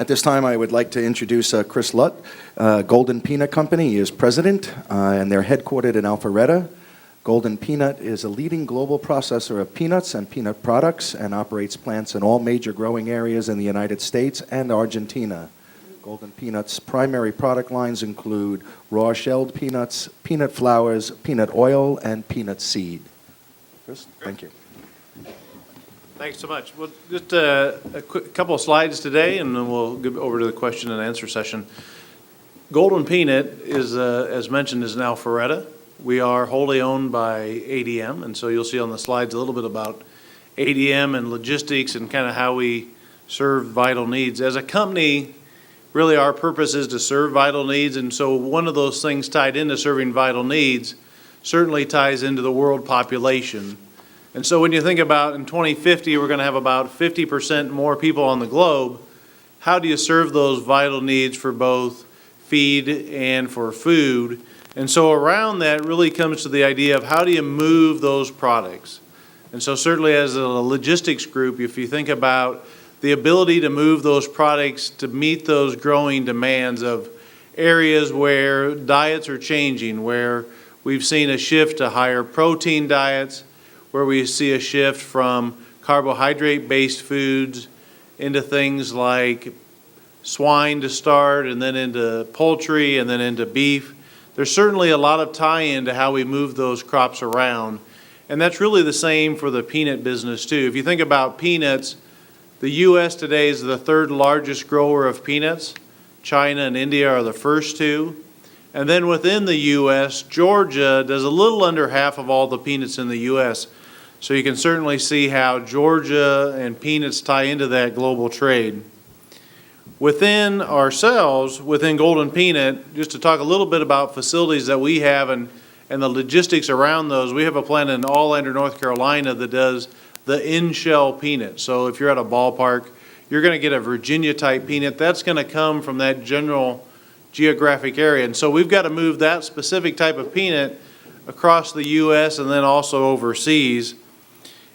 At this time, I would like to introduce Chris Lutt, Golden Peanut Company. He is president, and they're headquartered in Alpharetta. Golden Peanut is a leading global processor of peanuts and peanut products and operates plants in all major growing areas in the United States and Argentina. Golden Peanut's primary product lines include raw shelled peanuts, peanut flours, peanut oil, and peanut seed. Chris, thank you. Thanks so much. Well, just a couple of slides today, and then we'll go over to the question and answer session. Golden Peanut is, as mentioned, is in Alpharetta. We are wholly owned by ADM, and so you'll see on the slides a little bit about ADM and logistics and kind of how we serve vital needs. As a company, really our purpose is to serve vital needs, and so one of those things tied into serving vital needs certainly ties into the world population. And so when you think about in 2050, we're going to have about 50% more people on the globe. How do you serve those vital needs for both feed and for food? And so around that really comes to the idea of how do you move those products? And so certainly as a logistics group, if you think about the ability to move those products to meet those growing demands of areas where diets are changing, where we've seen a shift to higher protein diets, where we see a shift from carbohydrate-based foods into things like swine to start, and then into poultry, and then into beef. There's certainly a lot of tie-in to how we move those crops around, and that's really the same for the peanut business too. If you think about peanuts, the U.S. today is the third largest grower of peanuts. China and India are the first two. And then within the U.S., Georgia does a little under half of all the peanuts in the U.S., so you can certainly see how Georgia and peanuts tie into that global trade. Within ourselves, within Golden Peanut, just to talk a little bit about facilities that we have and the logistics around those, we have a plant in Allander, North Carolina that does the in-shell peanut. So if you're at a ballpark, you're going to get a Virginia-type peanut. That's going to come from that general geographic area. And so we've got to move that specific type of peanut across the U.S. and then also overseas.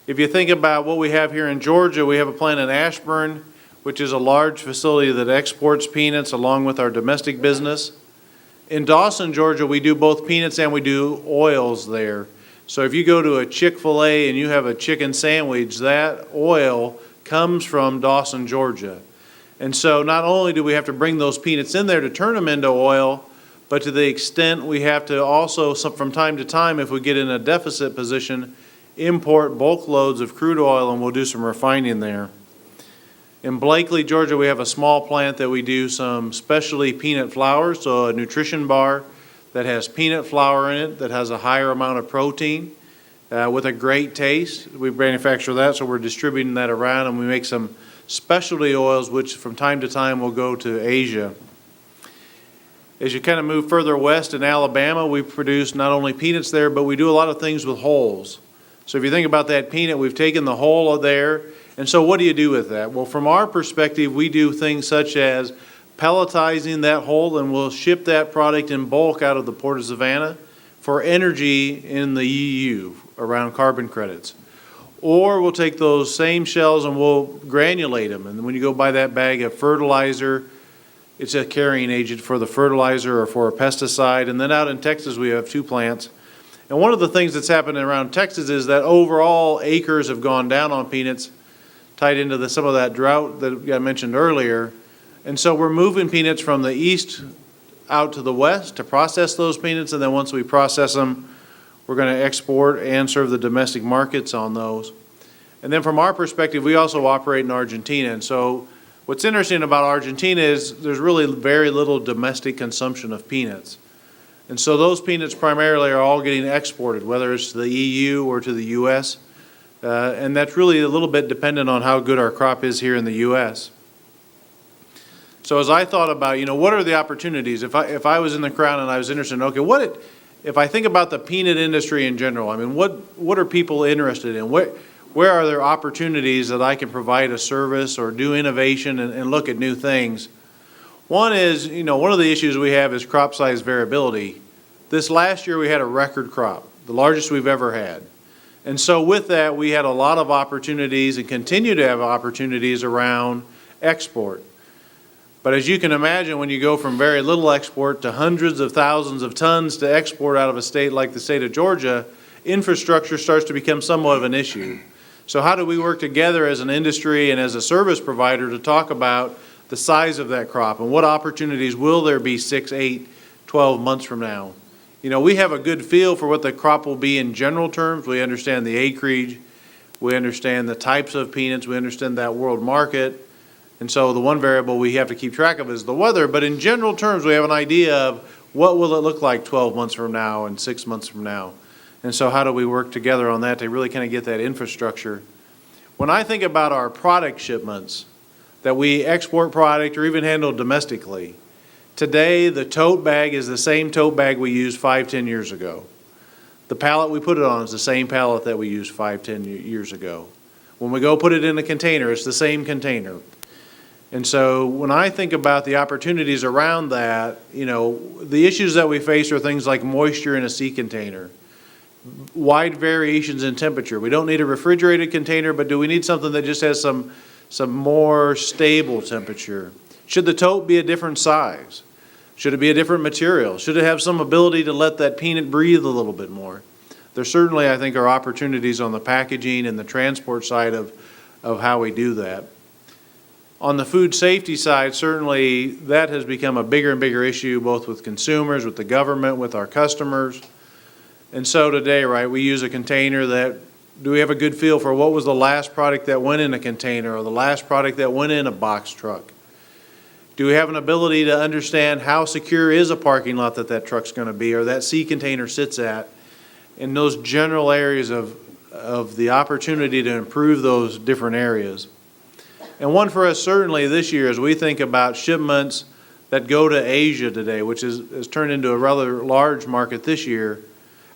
If you think about what we have here in Georgia, we have a plant in Ashburn, which is a large facility that exports peanuts along with our domestic business. In Dawson, Georgia, we do both peanuts and we do oils there. So if you go to a Chick-fil-A and you have a chicken sandwich, that oil comes from Dawson, Georgia. And so not only do we have to bring those peanuts in there to turn them into oil, but to the extent we have to also, from time to time, if we get in a deficit position, import bulk loads of crude oil, and we'll do some refining there. In Blakely, Georgia, we have a small plant that we do some specialty peanut flour, so a nutrition bar that has peanut flour in it that has a higher amount of protein with a great taste. We manufacture that, so we're distributing that around, and we make some specialty oils, which from time to time will go to Asia. As you kind of move further west in Alabama, we produce not only peanuts there, but we do a lot of things with hulls. So if you think about that peanut, we've taken the hull there, and so what do you do with that? Well, from our perspective, we do things such as pelletizing that hull, and we'll ship that product in bulk out of the Port of Savannah for energy in the EU around carbon credits. Or we'll take those same shells and we'll granulate them, and when you go buy that bag of fertilizer, it's a carrying agent for the fertilizer or for a pesticide. And then out in Texas, we have two plants. And one of the things that's happening around Texas is that overall acres have gone down on peanuts, tied into some of that drought that I mentioned earlier. And so we're moving peanuts from the east out to the west to process those peanuts, and then once we process them, we're going to export and serve the domestic markets on those. And then from our perspective, we also operate in Argentina. And so what's interesting about Argentina is there's really very little domestic consumption of peanuts. And so those peanuts primarily are all getting exported, whether it's to the EU or to the U.S., and that's really a little bit dependent on how good our crop is here in the U.S. So as I thought about, what are the opportunities? If I was in the crowd and I was interested in, okay, if I think about the peanut industry in general, I mean, what are people interested in? Where are there opportunities that I can provide a service or do innovation and look at new things? One is, one of the issues we have is crop size variability. This last year we had a record crop, the largest we've ever had. And so with that, we had a lot of opportunities and continue to have opportunities around export. But as you can imagine, when you go from very little export to hundreds of thousands of tons to export out of a state like the state of Georgia, infrastructure starts to become somewhat of an issue. So how do we work together as an industry and as a service provider to talk about the size of that crop and what opportunities will there be 6, 8, 12 months from now? You know, we have a good feel for what the crop will be in general terms. We understand the acreage, we understand the types of peanuts, we understand that world market. And so the one variable we have to keep track of is the weather, but in general terms, we have an idea of what will it look like 12 months from now and 6 months from now. And so how do we work together on that to really kind of get that infrastructure? When I think about our product shipments that we export product or even handle domestically, today the tote bag is the same tote bag we used 5, 10 years ago. The pallet we put it on is the same pallet that we used 5, 10 years ago. When we go put it in a container, it's the same container. And so when I think about the opportunities around that, you know, the issues that we face are things like moisture in a sea container, wide variations in temperature. We don't need a refrigerated container, but do we need something that just has some more stable temperature? Should the tote be a different size? Should it be a different material? Should it have some ability to let that peanut breathe a little bit more? There certainly, I think, are opportunities on the packaging and the transport side of how we do that. On the food safety side, certainly that has become a bigger and bigger issue, both with consumers, with the government, with our customers. And so today, right, we use a container that, do we have a good feel for what was the last product that went in a container or the last product that went in a box truck? Do we have an ability to understand how secure is a parking lot that truck's going to be or that sea container sits at? In those general areas of the opportunity to improve those different areas. And one for us certainly this year as we think about shipments that go to Asia today, which has turned into a rather large market this year,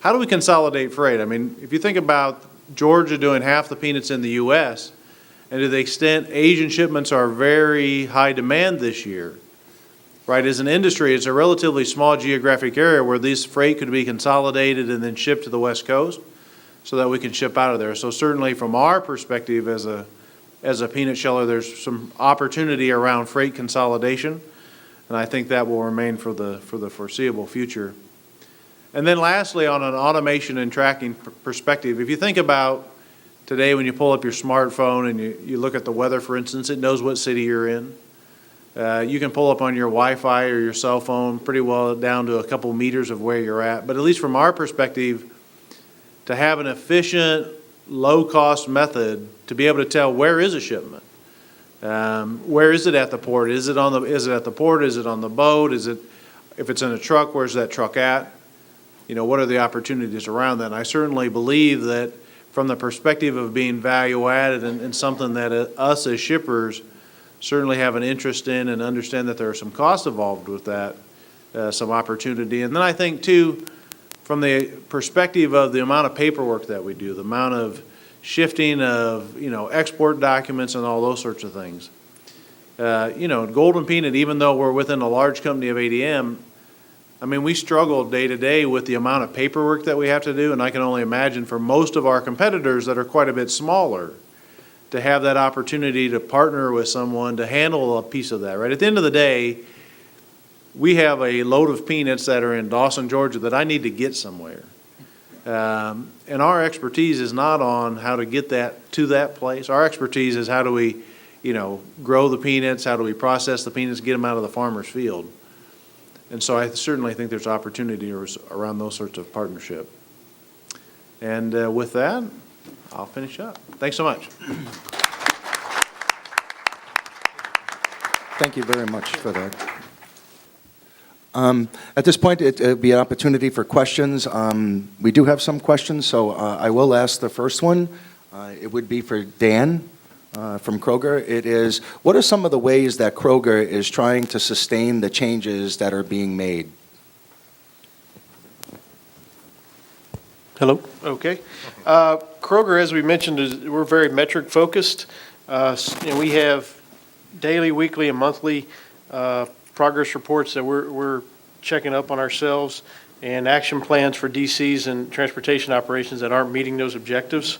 how do we consolidate freight? I mean, if you think about Georgia doing half the peanuts in the U.S., and to the extent Asian shipments are very high demand this year, right, as an industry, it's a relatively small geographic area where this freight could be consolidated and then shipped to the West Coast so that we can ship out of there. So certainly from our perspective as a peanut sheller, there's some opportunity around freight consolidation, and I think that will remain for the foreseeable future. And then lastly, on an automation and tracking perspective, if you think about today when you pull up your smartphone and you look at the weather, for instance, it knows what city you're in. You can pull up on your Wi-Fi or your cell phone pretty well down to a couple meters of where you're at. But at least from our perspective, to have an efficient, low-cost method to be able to tell where is a shipment. Where is it at the port? Is it at the port? Is it on the boat? If it's in a truck, where's that truck at? You know, what are the opportunities around that? And I certainly believe that from the perspective of being value added and something that us as shippers certainly have an interest in and understand that there are some costs involved with that, some opportunity. And then I think too, from the perspective of the amount of paperwork that we do, the amount of shifting of, you know, export documents and all those sorts of things. You know, Golden Peanut, even though we're within a large company of ADM, I mean, we struggle day to day with the amount of paperwork that we have to do, and I can only imagine for most of our competitors that are quite a bit smaller to have that opportunity to partner with someone to handle a piece of that, right? At the end of the day, we have a load of peanuts that are in Dawson, Georgia that I need to get somewhere. And our expertise is not on how to get that to that place. Our expertise is how do we, you know, grow the peanuts, how do we process the peanuts, get them out of the farmer's field. And so I certainly think there's opportunity around those sorts of partnership. And with that, I'll finish up. Thanks so much. Thank you very much for that. At this point, it'll be an opportunity for questions. We do have some questions, so I will ask the first one. It would be for Dan from Kroger. It is, what are some of the ways that Kroger is trying to sustain the changes that are being made? Hello? Okay. Kroger, as we mentioned, we're very metric focused. And we have daily, weekly, and monthly progress reports that we're checking up on ourselves and action plans for DCs and transportation operations that aren't meeting those objectives.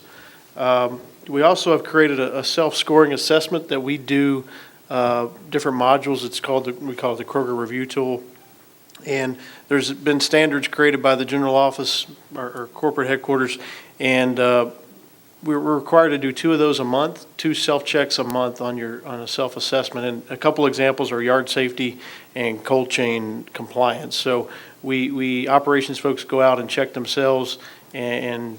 We also have created a self-scoring assessment that we do different modules. We call it the Kroger Review Tool. And there's been standards created by the general office or corporate headquarters, and we're required to do 2 of those a month, 2 self-checks a month on a self-assessment. And a couple examples are yard safety and cold chain compliance. So we operations folks go out and check themselves and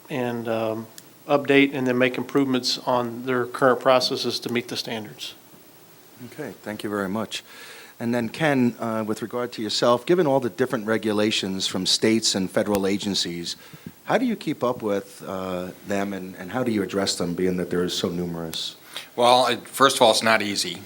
update and then make improvements on their current processes to meet the standards. Okay, thank you very much. And then Ken, with regard to yourself, given all the different regulations from states and federal agencies, how do you keep up with them and how do you address them, being that they're so numerous? Well, first of all, it's not easy.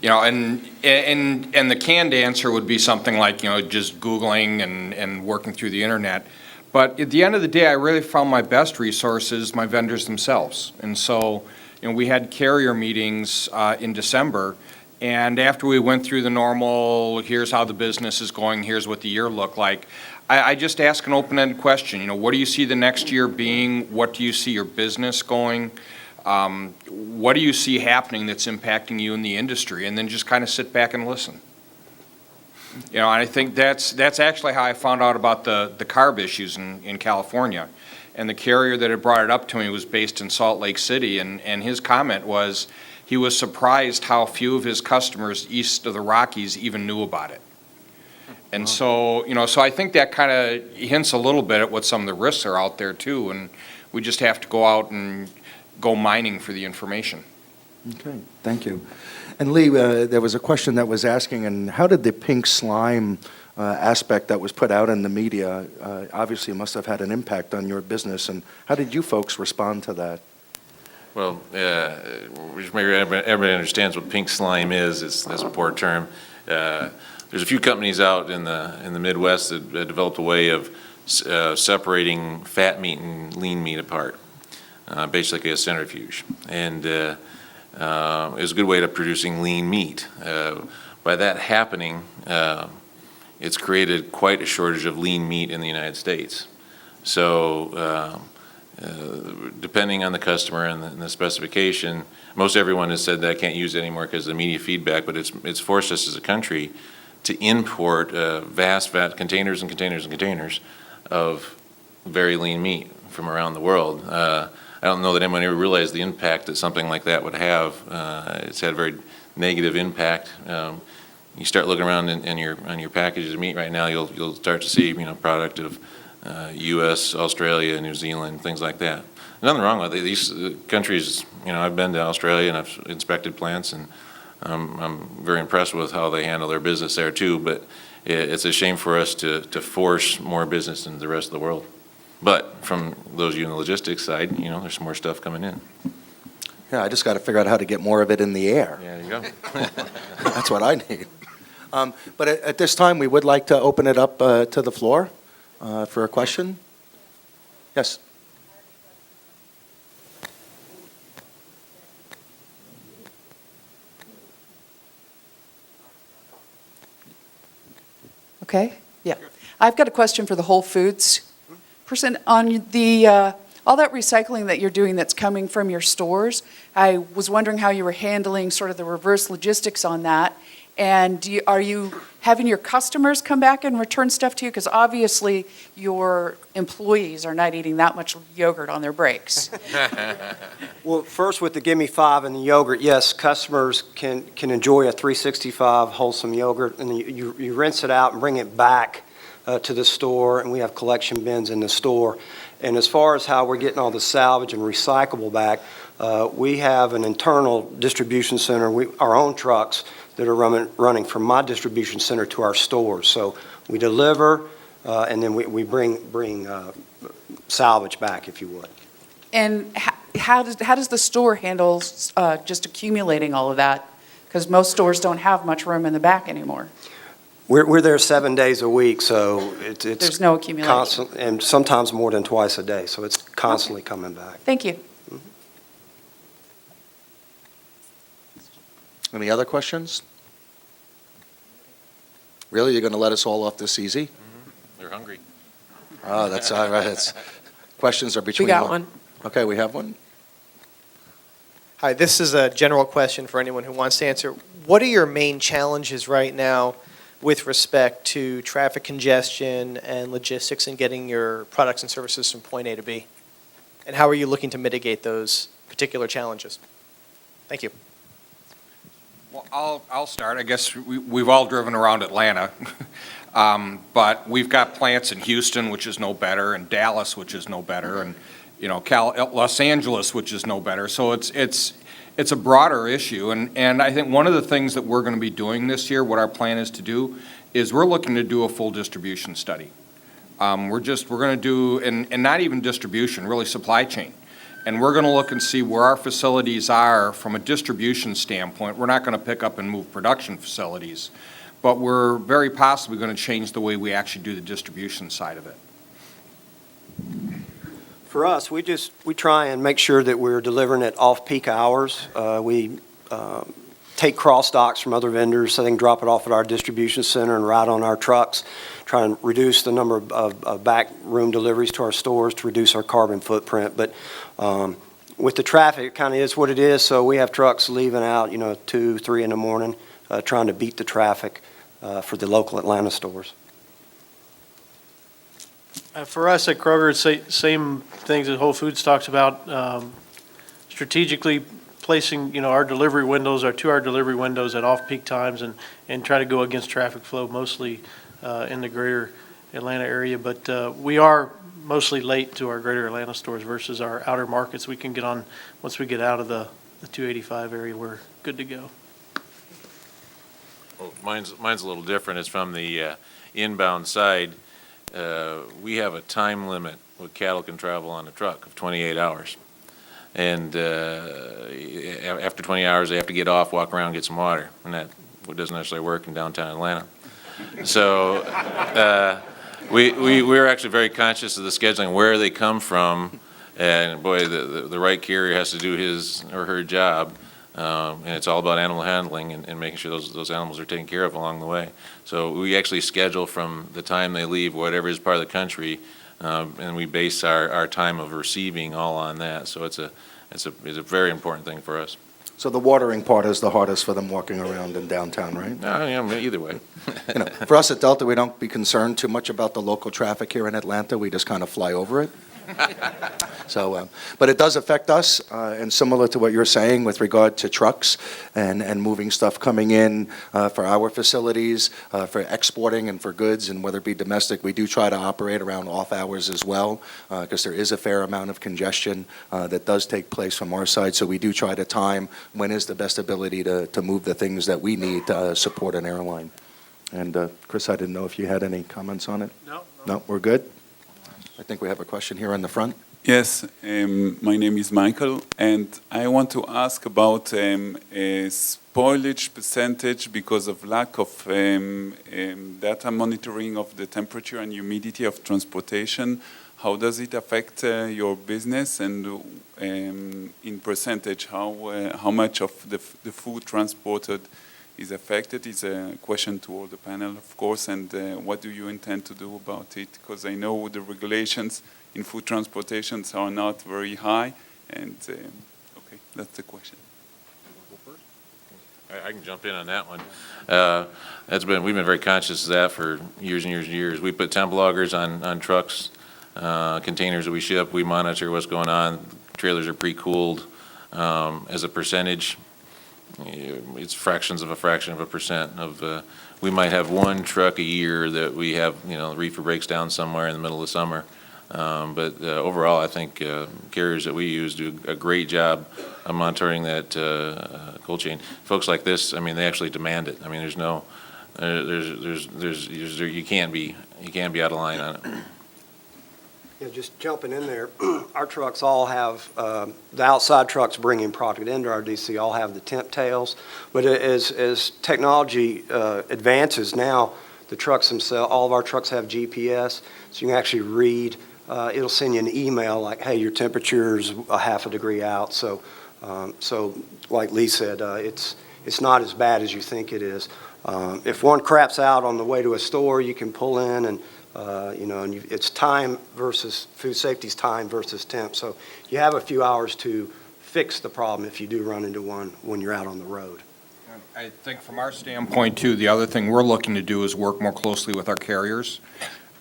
And the canned answer would be something like, just Googling and working through the internet. But at the end of the day, I really found my best resources, my vendors themselves. And so, we had carrier meetings in December, and after we went through the normal, here's how the business is going, here's what the year looked like, I just ask an open-ended question. What do you see the next year being? What do you see your business going? What do you see happening that's impacting you in the industry? And then just kind of sit back and listen. And I think that's actually how I found out about the carb issues in California. And the carrier that had brought it up to me was based in Salt Lake City, and his comment was he was surprised how few of his customers east of the Rockies even knew about it. And so, so I think that kind of hints a little bit at what some of the risks are out there too, and we just have to go out and go mining for the information. Okay, thank you. And Lee, there was a question that was asking, and how did the pink slime aspect that was put out in the media, obviously must have had an impact on your business, and how did you folks respond to that? Well, which maybe everybody understands what pink slime is. That's a poor term. There's a few companies out in the Midwest that developed a way of separating fat meat and lean meat apart, basically a centrifuge. And it was a good way of producing lean meat. By that happening, it's created quite a shortage of lean meat in the United States. So depending on the customer and the specification, most everyone has said that I can't use it anymore because of the media feedback, but it's forced us as a country to import vast containers and containers and containers of very lean meat from around the world. I don't know that anyone ever realized the impact that something like that would have. It's had a very negative impact. You start looking around on your packages of meat right now, you'll start to see product of U.S., Australia, New Zealand, things like that. Nothing wrong with it. These countries, I've been to Australia and I've inspected plants, and I'm very impressed with how they handle their business there too. But it's a shame for us to force more business into the rest of the world. But from those of you on the logistics side, there's some more stuff coming in. Yeah, I just got to figure out how to get more of it in the air. Yeah, there you go. That's what I need. But at this time, we would like to open it up to the floor for a question. Yes. Okay, yeah. I've got a question for the Whole Foods person. On the, all that recycling that you're doing that's coming from your stores, I was wondering how you were handling sort of the reverse logistics on that. And are you having your customers come back and return stuff to you? Because obviously your employees are not eating that much yogurt on their breaks. Well, first with the Gimme 5 and the yogurt, yes, customers can enjoy a 365 wholesome yogurt, and you rinse it out and bring it back to the store, and we have collection bins in the store. And as far as how we're getting all the salvage and recyclable back, we have an internal distribution center, our own trucks that are running from my distribution center to our stores. So we deliver, and then we bring salvage back, if you would. And how does the store handle just accumulating all of that? Because most stores don't have much room in the back anymore. We're there 7 days a week, so it's There's no accumulation. constant, and sometimes more than twice a day, so it's constantly coming back. Thank you. Any other questions? Really? You're going to let us all off this easy? They're hungry. Oh, that's all right. Questions are between. We got one. Okay, we have one. Hi, this is a general question for anyone who wants to answer. What are your main challenges right now with respect to traffic congestion and logistics and getting your products and services from point A to B? And how are you looking to mitigate those particular challenges? Thank you. Well, I'll start. I guess we've all driven around Atlanta, but we've got plants in Houston, which is no better, and Dallas, which is no better, and Los Angeles, which is no better. So it's a broader issue, and I think one of the things that we're going to be doing this year, what our plan is to do, is we're looking to do a full distribution study. We're going to do, and not even distribution, really supply chain. And we're going to look and see where our facilities are from a distribution standpoint. We're not going to pick up and move production facilities, but we're very possibly going to change the way we actually do the distribution side of it. For us, we try and make sure that we're delivering at off-peak hours. We take cross docks from other vendors, so they can drop it off at our distribution center and ride on our trucks, try and reduce the number of back room deliveries to our stores to reduce our carbon footprint. But with the traffic, it kind of is what it is, so we have trucks leaving out, 2, 3 in the morning, trying to beat the traffic for the local Atlanta stores. For us at Kroger, it's same things that Whole Foods talks about, strategically placing, our delivery windows, our 2-hour delivery windows at off-peak times and try to go against traffic flow mostly in the greater Atlanta area. But we are mostly late to our greater Atlanta stores versus our outer markets. We can get on, once we get out of the 285 area, we're good to go. Well, mine's a little different. It's from the inbound side. We have a time limit what cattle can travel on a truck of 28 hours. And after 20 hours, they have to get off, walk around, get some water. And that doesn't necessarily work in downtown Atlanta. So we're actually very conscious of the scheduling, where they come from. And boy, the right carrier has to do his or her job. And it's all about animal handling and making sure those animals are taken care of along the way. So we actually schedule from the time they leave, whatever is part of the country, and we base our time of receiving all on that. So it's a very important thing for us. So the watering part is the hardest for them walking around in downtown, right? Either way. For us at Delta, we don't be concerned too much about the local traffic here in Atlanta. We just kind of fly over it. So, but it does affect us, and similar to what you're saying with regard to trucks and moving stuff coming in for our facilities, for exporting and for goods, and whether it be domestic, we do try to operate around off hours as well, because there is a fair amount of congestion that does take place from our side. So we do try to time when is the best ability to move the things that we need to support an airline. And Chris, I didn't know if you had any comments on it? No, we're good? I think we have a question here in the front. Yes, my name is Michael, and I want to ask about a spoilage percentage because of lack of data monitoring of the temperature and humidity of transportation. How does it affect your business, and in percentage, how much of the food transported is affected? Is a question to all the panel, of course, and what do you intend to do about it? Because I know the regulations in food transportations are not very high, and okay, that's the question. I can jump in on that one. We've been very conscious of that for years and years and years. We put temp loggers on trucks, containers that we ship. We monitor what's going on. Trailers are pre-cooled as a percentage. It's fractions of a fraction of a percent of, we might have one truck a year that we have, the reefer breaks down somewhere in the middle of summer. But overall, I think carriers that we use do a great job of monitoring that cold chain. Folks like this, they actually demand it. You can't be out of line on it. Yeah, just jumping in there, our trucks all have, the outside trucks bringing product into our DC all have the temp tails, but as technology advances now, the trucks themselves, all of our trucks have GPS, so you can actually read, it'll send you an email like, hey, your temperature's a half a degree out, so like Lee said, it's not as bad as you think it is. If one craps out on the way to a store, you can pull in and it's time versus food safety's time versus temp. So you have a few hours to fix the problem if you do run into one when you're out on the road. I think from our standpoint too, the other thing we're looking to do is work more closely with our carriers.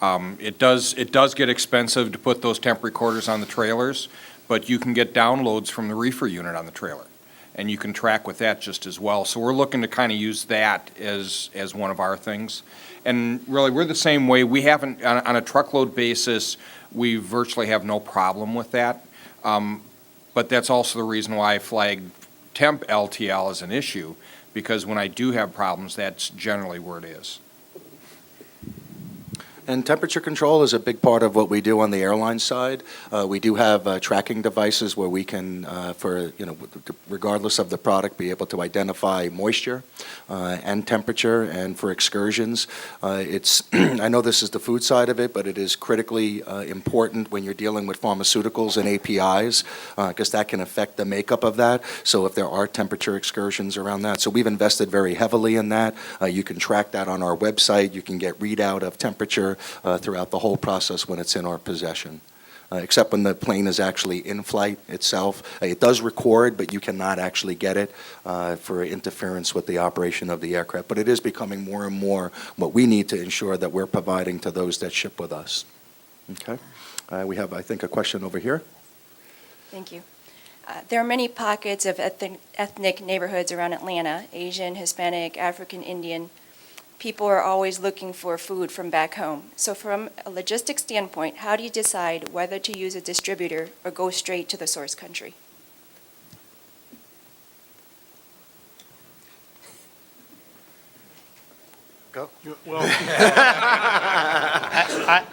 It does get expensive to put those temp recorders on the trailers, but you can get downloads from the reefer unit on the trailer, and you can track with that just as well. So we're looking to kind of use that as one of our things. And really, we're the same way. We haven't, on a truckload basis, we virtually have no problem with that. But that's also the reason why I flagged temp LTL as an issue, because when I do have problems, that's generally where it is. And temperature control is a big part of what we do on the airline side. We do have tracking devices where we can, regardless of the product, be able to identify moisture and temperature. And for excursions, I know this is the food side of it, but it is critically important when you're dealing with pharmaceuticals and APIs, because that can affect the makeup of that. So if there are temperature excursions around that. So we've invested very heavily in that. You can track that on our website. You can get readout of temperature throughout the whole process when it's in our possession, except when the plane is actually in flight itself. It does record, but you cannot actually get it for interference with the operation of the aircraft. But it is becoming more and more what we need to ensure that we're providing to those that ship with us. Okay. We have, I think, a question over here. Thank you. There are many pockets of ethnic neighborhoods around Atlanta, Asian, Hispanic, African, Indian. People are always looking for food from back home. So from a logistics standpoint, how do you decide whether to use a distributor or go straight to the source country? Go. Well,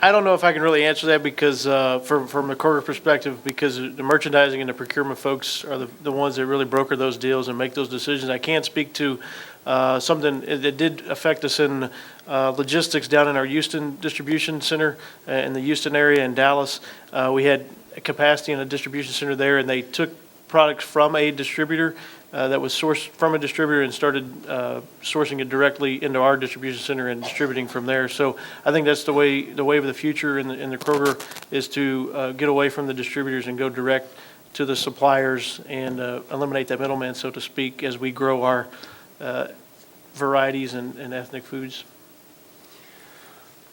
I don't know if I can really answer that because, from the Kroger perspective, because the merchandising and the procurement folks are the ones that really broker those deals and make those decisions. I can't speak to something that did affect us in logistics down in our Houston distribution center, in the Houston area in Dallas. We had a capacity in a distribution center there, and they took products from a distributor that was sourced from a distributor and started sourcing it directly into our distribution center and distributing from there. So I think that's the way of the future in the Kroger is to get away from the distributors and go direct to the suppliers and eliminate that middleman, so to speak, as we grow our varieties and ethnic foods.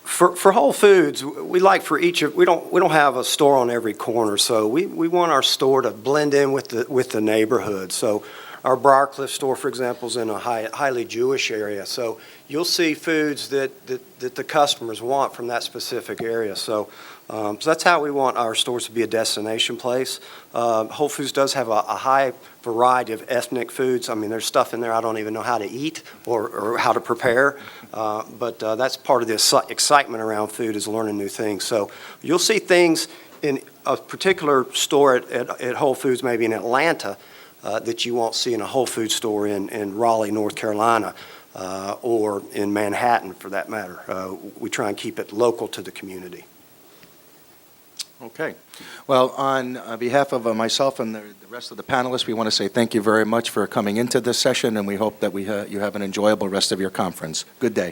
For Whole Foods, we like for each of, we don't have a store on every corner, so we want our store to blend in with the neighborhood. So our Briarcliff store, for example, is in a highly Jewish area, so you'll see foods that the customers want from that specific area. So that's how we want our stores to be a destination place. Whole Foods does have a high variety of ethnic foods. I mean, there's stuff in there I don't even know how to eat or how to prepare, but that's part of the excitement around food, is learning new things. So you'll see things in a particular store at Whole Foods, maybe in Atlanta, that you won't see in a Whole Foods store in Raleigh, North Carolina, or in Manhattan, for that matter. We try and keep it local to the community. Okay. Well, on behalf of myself and the rest of the panelists, we want to say thank you very much for coming into this session, and we hope that you have an enjoyable rest of your conference. Good day.